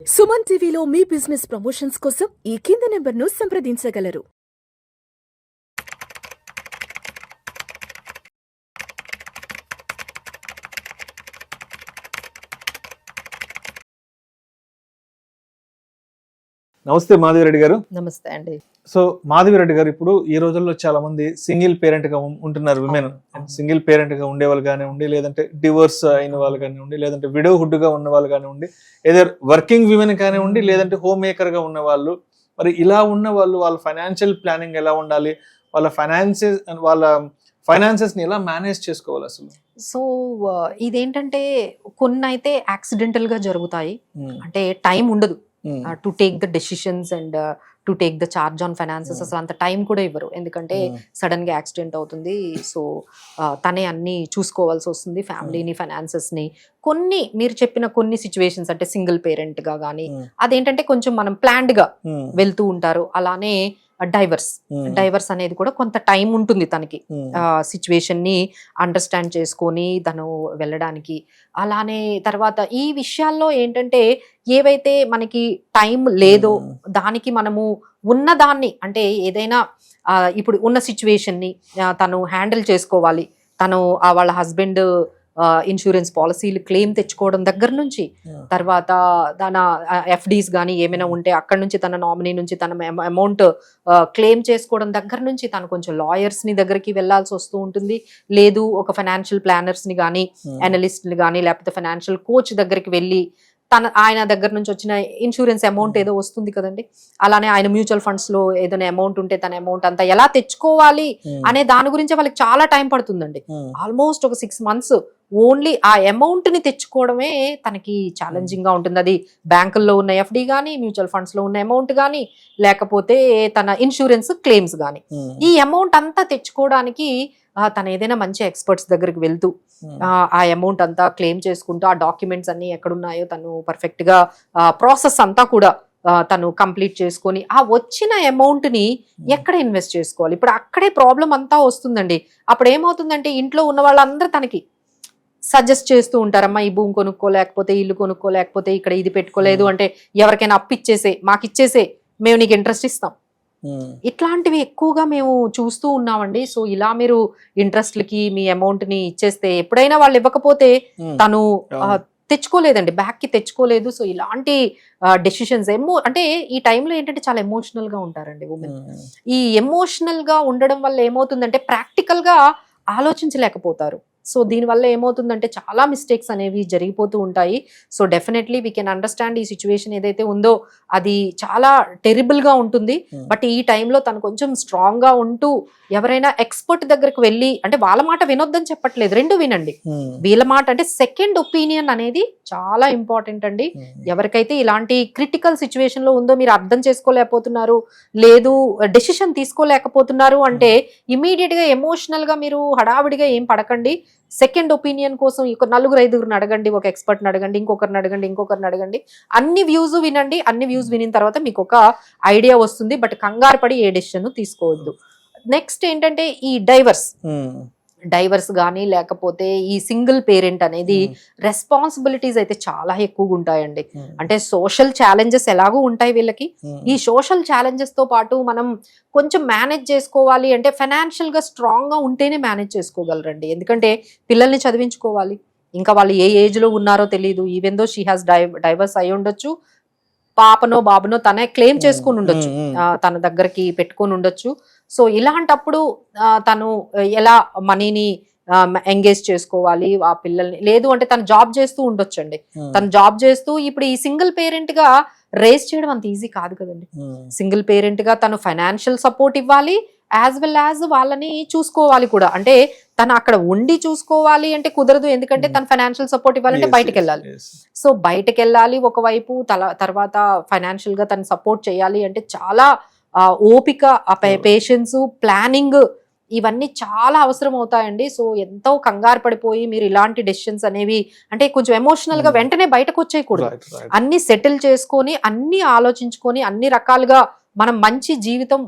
సుమన్ టీవీలో మీ business promotions కోసం ఈ కింది నెంబర్ను సంప్రదించగలరు. నమస్తే మాధవిరెడ్డి గారు. నమస్తే అండి. సో మాధవిరెడ్డి గారు, ఇప్పుడు ఈ రోజుల్లో చాలా మంది సింగిల్ పేరెంట్ గా ఉంటున్నారు. విమెన్ సింగిల్ పేరెంట్ గా ఉండే వాళ్ళు కానివ్వండి, లేదంటే డివోర్స్ అయిన వాళ్ళు కానివ్వండి, లేదంటే విడోహుడ్ గా ఉన్న వాళ్ళు కానివ్వండి, ఏదర్ వర్కింగ్ విమెన్ కానివ్వండి, లేదంటే హోమ్ మేకర్ గా ఉన్న వాళ్ళు. మరి ఇలా ఉన్న వాళ్ళు వాళ్ళ ఫైనాన్షియల్ ప్లానింగ్ ఎలా ఉండాలి, వాళ్ళ ఫైనాన్సెస్ ని ఎలా మేనేజ్ చేసుకోవాలి అసలు? సో ఇదేంటంటే కొన్ని అయితే యాక్సిడెంటల్ గా జరుగుతాయి, అంటే టైం ఉండదు to take the decisions and to take the charge on finances. అసలు అంత టైం కూడా ఇవ్వరు, ఎందుకంటే సడన్ గా యాక్సిడెంట్ అవుతుంది. సో తనే అన్ని చూసుకోవాల్సి వస్తుంది, ఫ్యామిలీని, ఫైనాన్సెస్ ని. కొన్ని మీరు చెప్పిన కొన్ని సిచ్యువేషన్స్ అంటే సింగిల్ పేరెంట్ గా కానీ అదేంటంటే కొంచెం మనం ప్లాన్డ్ గా వెళ్తూ ఉంటారు. అలానే డైవర్స్ అనేది కూడా కొంత టైం ఉంటుంది తనకి సిచ్యువేషన్ ని అండర్స్టాండ్ చేసుకొని తను వెళ్ళడానికి. అలానే తర్వాత ఈ విషయాల్లో ఏంటంటే ఏవైతే మనకి టైం లేదో దానికి మనము ఉన్నదాన్ని, అంటే ఏదైనా ఇప్పుడు ఉన్న సిచ్యువేషన్ ని తను హ్యాండిల్ చేసుకోవాలి. తను వాళ్ళ హస్బెండ్ ఇన్సూరెన్స్ పాలసీలు క్లెయిమ్ తెచ్చుకోవడం దగ్గర నుంచి, తర్వాత తన ఎఫ్డీస్ కానీ ఏమైనా ఉంటే అక్కడ నుంచి తన నామినీ నుంచి తన అమౌంట్ క్లెయిమ్ చేసుకోవడం దగ్గర నుంచి తను కొంచెం లాయర్స్ ని దగ్గరికి వెళ్లాల్సి వస్తూ ఉంటుంది. లేదు ఒక ఫైనాన్షియల్ ప్లానర్స్ ని కానీ, అనలిస్ట్ ని కానీ, లేకపోతే ఫైనాన్షియల్ కోచ్ దగ్గరికి వెళ్ళి ఆయన దగ్గర నుంచి వచ్చిన ఇన్సూరెన్స్ అమౌంట్ ఏదో వస్తుంది కదండి, అలానే ఆయన మ్యూచువల్ ఫండ్స్ లో ఏదైనా అమౌంట్ ఉంటే తన అమౌంట్ అంతా ఎలా తెచ్చుకోవాలి అనే దాని గురించి వాళ్ళకి చాలా టైం పడుతుందండి. ఆల్మోస్ట్ ఒక 6 months ఓన్లీ ఆ అమౌంట్ ని తెచ్చుకోవడమే తనకి ఛాలెంజింగ్ గా ఉంటుంది. అది బ్యాంకుల్లో ఉన్న ఎఫ్డి కానీ, మ్యూచువల్ ఫండ్స్ లో ఉన్న అమౌంట్ కానీ, లేకపోతే తన ఇన్సూరెన్స్ క్లెయిమ్స్ కానీ, ఈ అమౌంట్ అంతా తెచ్చుకోవడానికి తను ఏదైనా మంచి ఎక్స్పర్ట్స్ దగ్గరికి వెళ్తూ ఆ అమౌంట్ అంతా క్లెయిమ్ చేసుకుంటూ ఆ డాక్యుమెంట్స్ అన్ని ఎక్కడున్నాయో తను పర్ఫెక్ట్ గా ప్రాసెస్ అంతా కూడా తను కంప్లీట్ చేసుకొని ఆ వచ్చిన అమౌంట్ ని ఎక్కడ ఇన్వెస్ట్ చేసుకోవాలి, ఇప్పుడు అక్కడే ప్రాబ్లం అంతా వస్తుందండి. అప్పుడు ఏమవుతుందంటే ఇంట్లో ఉన్న వాళ్ళందరూ తనకి సజెస్ట్ చేస్తూ ఉంటారమ్మా, ఈ భూమి కొనుక్కోలేకపోతే, ఇల్లు కొనుక్కోలేకపోతే, ఇక్కడ ఇది పెట్టుకోలేదు అంటే ఎవరికైనా అప్పిచ్చేసే, మాకు ఇచ్చేసే, మేము నీకు ఇంట్రెస్ట్ ఇస్తాం. ఇట్లాంటివి ఎక్కువగా మేము చూస్తూ ఉన్నామండి. సో ఇలా మీరు ఇంట్రెస్ట్లకి మీ అమౌంట్ ని ఇచ్చేస్తే ఎప్పుడైనా వాళ్ళు ఇవ్వకపోతే తను తెచ్చుకోలేదండి, బ్యాక్ కి తెచ్చుకోలేదు. సో ఇలాంటి డెసిషన్స్ అంటే ఈ టైంలో ఏంటంటే చాలా ఎమోషనల్ గా ఉంటారండి ఉమెన్. ఈ ఎమోషనల్ గా ఉండడం వల్ల ఏమవుతుందంటే ప్రాక్టికల్ గా ఆలోచించలేకపోతారు. సో దీనివల్ల ఏమవుతుందంటే చాలా మిస్టేక్స్ అనేవి జరిగిపోతూ ఉంటాయి. So definitely we can understand ఈ సిచ్యువేషన్ ఏదైతే ఉందో అది చాలా టెరిబుల్ గా ఉంటుంది. బట్ ఈ టైంలో తను కొంచెం స్ట్రాంగ్ గా ఉంటూ ఎవరైనా ఎక్స్పర్ట్ దగ్గరకు వెళ్ళి, అంటే వాళ్ళ మాట వినొద్దని చెప్పట్లేదు, రెండు వినండి. వీళ్ళ మాట అంటే సెకండ్ ఒపీనియన్ అనేది చాలా ఇంపార్టెంట్ అండి. ఎవరికైతే ఇలాంటి క్రిటికల్ సిచ్యువేషన్ లో ఉందో, మీరు అర్థం చేసుకోలేకపోతున్నారు, లేదు డెసిషన్ తీసుకోలేకపోతున్నారు అంటే ఇమీడియట్ గా ఎమోషనల్ గా మీరు హడావిడిగా ఏం పడకండి. సెకండ్ ఒపీనియన్ కోసం 4-5 అడగండి, ఒక ఎక్స్పర్ట్ని అడగండి, ఇంకొకరిని అడగండి, అన్ని వ్యూస్ వినండి. అన్ని వ్యూస్ వినిన తర్వాత మీకు ఒక ఐడియా వస్తుంది. బట్ కంగారు పడి ఏ డెసిషన్ తీసుకోవద్దు. నెక్స్ట్ ఏంటంటే ఈ డైవర్స్ కానీ, లేకపోతే ఈ సింగిల్ పేరెంట్ అనేది రెస్పాన్సిబిలిటీస్ అయితే చాలా ఎక్కువగా ఉంటాయండి. అంటే సోషల్ ఛాలెంజెస్ ఎలాగూ ఉంటాయి వీళ్ళకి. ఈ సోషల్ ఛాలెంజెస్ తో పాటు మనం కొంచెం మేనేజ్ చేసుకోవాలి అంటే ఫైనాన్షియల్ గా స్ట్రాంగ్ గా ఉంటేనే మేనేజ్ చేసుకోగలరండి. ఎందుకంటే పిల్లల్ని చదివించుకోవాలి, ఇంకా వాళ్ళు ఏ ఏజ్ లో ఉన్నారో తెలియదు. Even though she has divorce అయి ఉండొచ్చు, పాపనో బాబునో తనే క్లెయిమ్ చేసుకుని ఉండొచ్చు, తన దగ్గరికి పెట్టుకొని ఉండొచ్చు. సో ఇలాంటప్పుడు తను ఎలా మనీని ఎంగేజ్ చేసుకోవాలి ఆ పిల్లల్ని, లేదు అంటే తను జాబ్ చేస్తూ ఉండొచ్చండి. తను జాబ్ చేస్తూ ఇప్పుడు ఈ సింగిల్ పేరెంట్ గా రేస్ చేయడం అంత ఈజీ కాదు కదండి. సింగిల్ పేరెంట్ గా తను ఫైనాన్షియల్ సపోర్ట్ ఇవ్వాలి, యాజ్ వెల్ యాజ్ వాళ్ళని చూసుకోవాలి కూడా. అంటే తను అక్కడ ఉండి చూసుకోవాలి అంటే కుదరదు, ఎందుకంటే తను ఫైనాన్షియల్ సపోర్ట్ ఇవ్వాలంటే బయటకు వెళ్ళాలి. సో బయటకు వెళ్ళాలి ఒకవైపు, తర్వాత ఫైనాన్షియల్ గా తను సపోర్ట్ చేయాలి అంటే చాలా ఓపిక, పేషెన్స్, ప్లానింగ్ ఇవన్నీ చాలా అవసరం అవుతాయండి. సో ఎంతో కంగారు పడిపోయి మీరు ఇలాంటి డెసిషన్స్ అనేవి అంటే కొంచెం ఎమోషనల్ గా వెంటనే బయటకు వచ్చేయకూడదు. అన్ని సెటిల్ చేసుకొని, అన్ని ఆలోచించుకొని, అన్ని రకాలుగా మనం మంచి జీవితం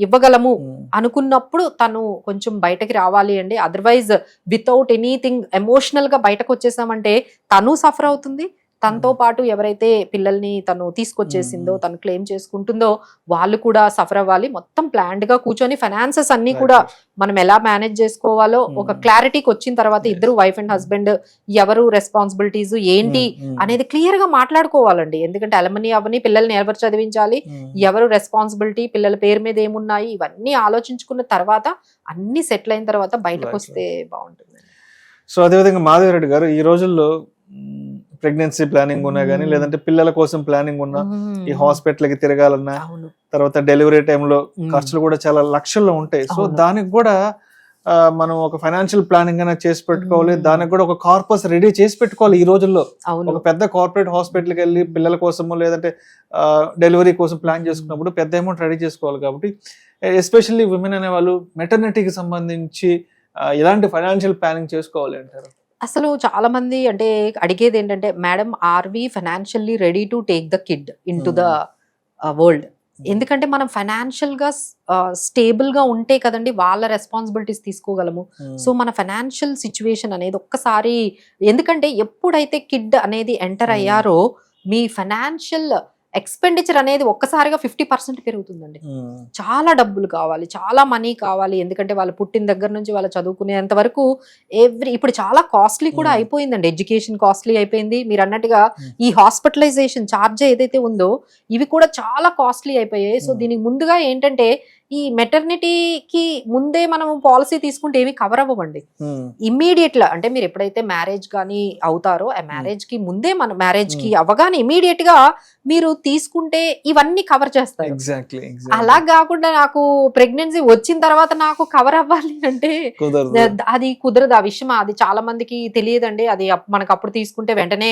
ఇవ్వగలము అనుకున్నప్పుడు తను కొంచెం బయటకి రావాలి అండి. అదర్వైజ్ వితౌట్ ఎనీథింగ్ ఎమోషనల్ గా బయటకు వచ్చేసామంటే తను సఫర్ అవుతుంది, తనతో పాటు ఎవరైతే పిల్లల్ని తను తీసుకొచ్చేసిందో తను క్లెయిమ్ చేసుకుంటుందో వాళ్ళు కూడా సఫర్ అవ్వాలి. మొత్తం ప్లాన్డ్ గా కూర్చొని ఫైనాన్సెస్ అన్ని కూడా మనం ఎలా మేనేజ్ చేసుకోవాలో ఒక క్లారిటీకి వచ్చిన తర్వాత ఇద్దరు వైఫ్ అండ్ హస్బెండ్ ఎవరు రెస్పాన్సిబిలిటీస్ ఏంటి అనేది క్లియర్ గా మాట్లాడుకోవాలండి. ఎందుకంటే అలమని అవని పిల్లల్ని ఎవరు చదివించాలి, ఎవరు రెస్పాన్సిబిలిటీ, పిల్లల పేరు మీద ఏమున్నాయి, ఇవన్నీ ఆలోచించుకున్న తర్వాత అన్ని సెటిల్ అయిన తర్వాత బయటకు వస్తే బాగుంటుంది. సో అదేవిధంగా మాధవిరెడ్డి గారు, ఈ రోజుల్లో ప్రెగ్నెన్సీ ప్లానింగ్ ఉన్నా కానీ లేదంటే పిల్లల కోసం ప్లానింగ్ ఉన్నా, ఈ హాస్పిటల్ కి తిరగాలన్నా, తర్వాత డెలివరీ టైంలో ఖర్చులు కూడా చాలా లక్షల్లో ఉంటాయి. సో దానికి కూడా మనం ఒక ఫైనాన్షియల్ ప్లానింగ్ అనేది చేసి పెట్టుకోవాలి. దానికి కూడా ఒక కార్పస్ రెడీ చేసి పెట్టుకోవాలి. ఈ రోజుల్లో ఒక పెద్ద కార్పొరేట్ హాస్పిటల్కి వెళ్ళి పిల్లల కోసమో లేదంటే డెలివరీ కోసం ప్లాన్ చేసుకున్నప్పుడు పెద్ద అమౌంట్ రెడీ చేసుకోవాలి. కాబట్టి ఎస్పెషల్లీ విమెన్ అనే వాళ్ళు మెటర్నిటీకి సంబంధించి ఎలాంటి ఫైనాన్షియల్ ప్లానింగ్ చేసుకోవాలి అంటారు? అసలు చాలా మంది అంటే అడిగేది ఏంటంటే, madam are we financially ready to take the kid in to the world? ఎందుకంటే మనం ఫైనాన్షియల్ గా స్టేబుల్ గా ఉంటే కదండి వాళ్ళ రెస్పాన్సిబిలిటీస్ తీసుకోగలము. సో మన ఫైనాన్షియల్ సిచ్యువేషన్ అనేది ఒక్కసారి, ఎందుకంటే ఎప్పుడైతే కిడ్ అనేది ఎంటర్ అయ్యారో మీ ఫైనాన్షియల్ ఎక్స్పెండిచర్ అనేది ఒక్కసారిగా 50% పెరుగుతుందండి. చాలా డబ్బులు కావాలి, చాలా మనీ కావాలి. ఎందుకంటే వాళ్ళు పుట్టిన దగ్గర నుంచి వాళ్ళు చదువుకునేంత వరకు ఇప్పుడు చాలా కాస్ట్లీ కూడా అయిపోయిందండి. ఎడ్యుకేషన్ కాస్ట్లీ అయిపోయింది. మీరు అన్నట్టుగా ఈ హాస్పిటలైజేషన్ ఛార్జ్ ఏదైతే ఉందో ఇవి కూడా చాలా కాస్ట్లీ అయిపోయాయి. సో దీనికి ముందుగా ఏంటంటే ఈ మెటర్నిటీకి ముందే మనం పాలసీ తీసుకుంటే ఏమి కవర్ అవ్వండి. ఇమ్మీడియట్ గా అంటే మీరు ఎప్పుడైతే మ్యారేజ్ కానీ అవుతారో ఆ మ్యారేజ్ కి ముందే మన మ్యారేజ్ కి అవ్వగానే ఇమ్మీడియట్ గా మీరు తీసుకుంటే ఇవన్నీ కవర్ చేస్తారు. అలా కాకుండా నాకు ప్రెగ్నెన్సీ వచ్చిన తర్వాత నాకు కవర్ అవ్వాలి అంటే అది కుదరదు. ఆ విషయం అది చాలా మందికి తెలియదండి. అది మనకు అప్పుడు తీసుకుంటే వెంటనే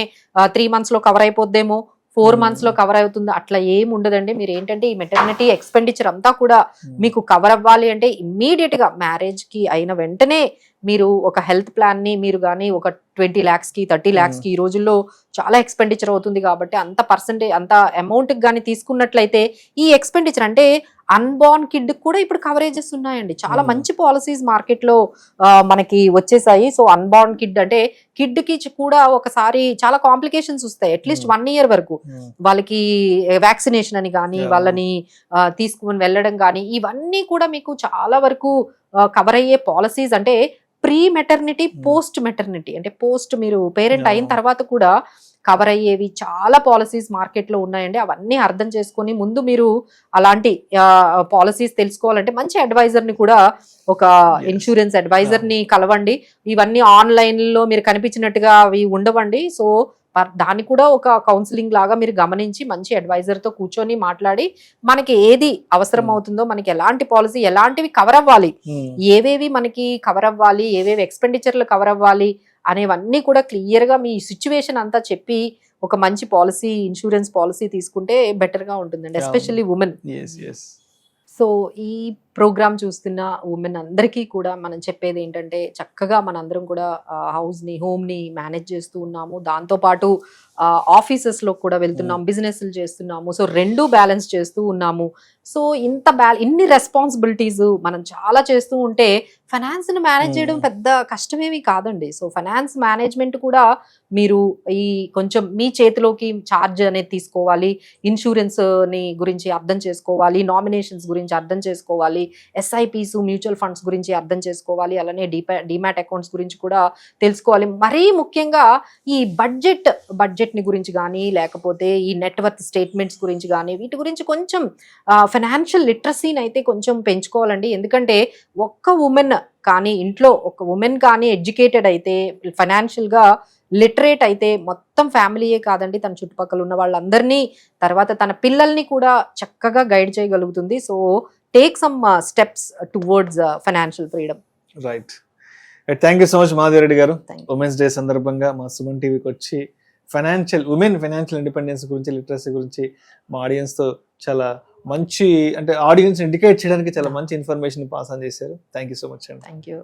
3 months లో కవర్ అయిపోద్దేమో, 4 months లో కవర్ అవుతుంది, అట్లా ఏం ఉండదండి. మీరు ఏంటంటే ఈ మెటర్నిటీ ఎక్స్పెండిచర్ అంతా కూడా మీకు కవర్ అవ్వాలి అంటే ఇమ్మీడియట్ గా మ్యారేజ్ కి అయిన వెంటనే మీరు ఒక హెల్త్ ప్లాన్ ని మీరు కానీ ఒక 20 lakhs కి 30 lakhs కి ఈ రోజుల్లో చాలా ఎక్స్పెండిచర్ అవుతుంది. కాబట్టి అంత అమౌంట్ కానీ తీసుకున్నట్లయితే ఈ ఎక్స్పెండిచర్ అంటే అన్బార్న్ కిడ్ కూడా ఇప్పుడు కవరేజెస్ ఉన్నాయండి. చాలా మంచి పాలసీస్ మార్కెట్ లో మనకి వచ్చేసాయి. సో అన్బార్న్ కిడ్ అంటే కిడ్ కి కూడా ఒకసారి చాలా కాంప్లికేషన్స్ వస్తాయి. అట్లీస్ట్ 1 year వరకు వాళ్ళకి వ్యాక్సినేషన్ అని కానీ వాళ్ళని తీసుకుని వెళ్ళడం కానీ ఇవన్నీ కూడా మీకు చాలా వరకు కవర్ అయ్యే పాలసీస్. అంటే ప్రీ మెటర్నిటీ, పోస్ట్ మెటర్నిటీ అంటే పోస్ట్ మీరు పేరెంట్ అయిన తర్వాత కూడా కవర్ అయ్యేవి చాలా పాలసీస్ మార్కెట్ లో ఉన్నాయండి. అవన్నీ అర్థం చేసుకొని ముందు మీరు అలాంటి పాలసీస్ తెలుసుకోవాలంటే మంచి అడ్వైజర్ ని కూడా, ఒక ఇన్సూరెన్స్ అడ్వైజర్ ని కలవండి. ఇవన్నీ ఆన్లైన్ లో మీరు కనిపించినట్టుగా అవి ఉండవండి. సో దాన్ని కూడా ఒక కౌన్సిలింగ్ లాగా మీరు గమనించి మంచి అడ్వైజర్ తో కూర్చొని మాట్లాడి మనకి ఏది అవసరం అవుతుందో, మనకి ఎలాంటి పాలసీ ఎలాంటివి కవర్ అవ్వాలి, ఏవేవి మనకి కవర్ అవ్వాలి, ఏవేవి ఎక్స్పెండిచర్లు కవర్ అవ్వాలి అనేవన్నీ కూడా క్లియర్ గా మీ సిచ్యువేషన్ అంతా చెప్పి ఒక మంచి పాలసీ, ఇన్సూరెన్స్ పాలసీ తీసుకుంటే బెటర్ గా ఉంటుందండి, ఎస్పెషల్లీ ఉమెన్. సో ఈ ప్రోగ్రామ్ చూస్తున్న ఉమెన్ అందరికీ కూడా మనం చెప్పేది ఏంటంటే, చక్కగా మనందరం కూడా హౌస్ని, హోమ్ని మేనేజ్ చేస్తూ ఉన్నాము. దాంతోపాటు ఆఫీసెస్లో కూడా వెళ్తున్నాం, బిజినెస్లు చేస్తున్నాము. సో 2 బ్యాలెన్స్ చేస్తూ ఉన్నాము. సో ఇన్ని రెస్పాన్సిబిలిటీస్ మనం చాలా చేస్తూ ఉంటే ఫైనాన్స్ని మేనేజ్ చేయడం పెద్ద కష్టమేమీ కాదండి. సో ఫైనాన్స్ మేనేజ్మెంట్ కూడా మీరు ఈ కొంచెం మీ చేతిలోకి ఛార్జ్ అనేది తీసుకోవాలి. ఇన్సూరెన్స్ని గురించి అర్థం చేసుకోవాలి, నామినేషన్స్ గురించి అర్థం చేసుకోవాలి, ఎస్ఐపిస్, మ్యూచువల్ ఫండ్స్ గురించి అర్థం చేసుకోవాలి, అలానే డిమాట్ అకౌంట్స్ గురించి కూడా తెలుసుకోవాలి. మరీ ముఖ్యంగా ఈ బడ్జెట్ని గురించి కానీ, లేకపోతే ఈ నెట్వర్త్ స్టేట్మెంట్స్ గురించి కానీ, వీటి గురించి కొంచెం ఫైనాన్షియల్ లిటరసీని అయితే కొంచెం పెంచుకోవాలండి. ఎందుకంటే ఒక్క ఉమెన్ కానీ, ఇంట్లో ఒక ఉమెన్ కానీ ఎడ్యుకేటెడ్ అయితే, ఫైనాన్షియల్గా లిటరేట్ అయితే మొత్తం ఫ్యామిలీయే కాదండి, తన చుట్టుపక్కల ఉన్న వాళ్ళందరినీ, తర్వాత తన పిల్లల్ని కూడా చక్కగా గైడ్ చేయగలుగుతుంది. So take some steps towards financial freedom. Right. Thank you so much Madhavi Reddy గారు. ఉమెన్స్ డే సందర్భంగా మా సుమన్ టీవీకి వచ్చి ఉమెన్ ఫైనాన్షియల్ ఇండిపెండెన్స్ గురించి, లిటరసీ గురించి మా ఆడియన్స్తో చాలా మంచి, అంటే ఆడియన్స్ ఇండికేట్ చేయడానికి చాలా మంచి ఇన్ఫర్మేషన్ పాస్ ఆన్ చేశారు. థ్యాంక్ యూ సో మచ్ అండి. Thank you.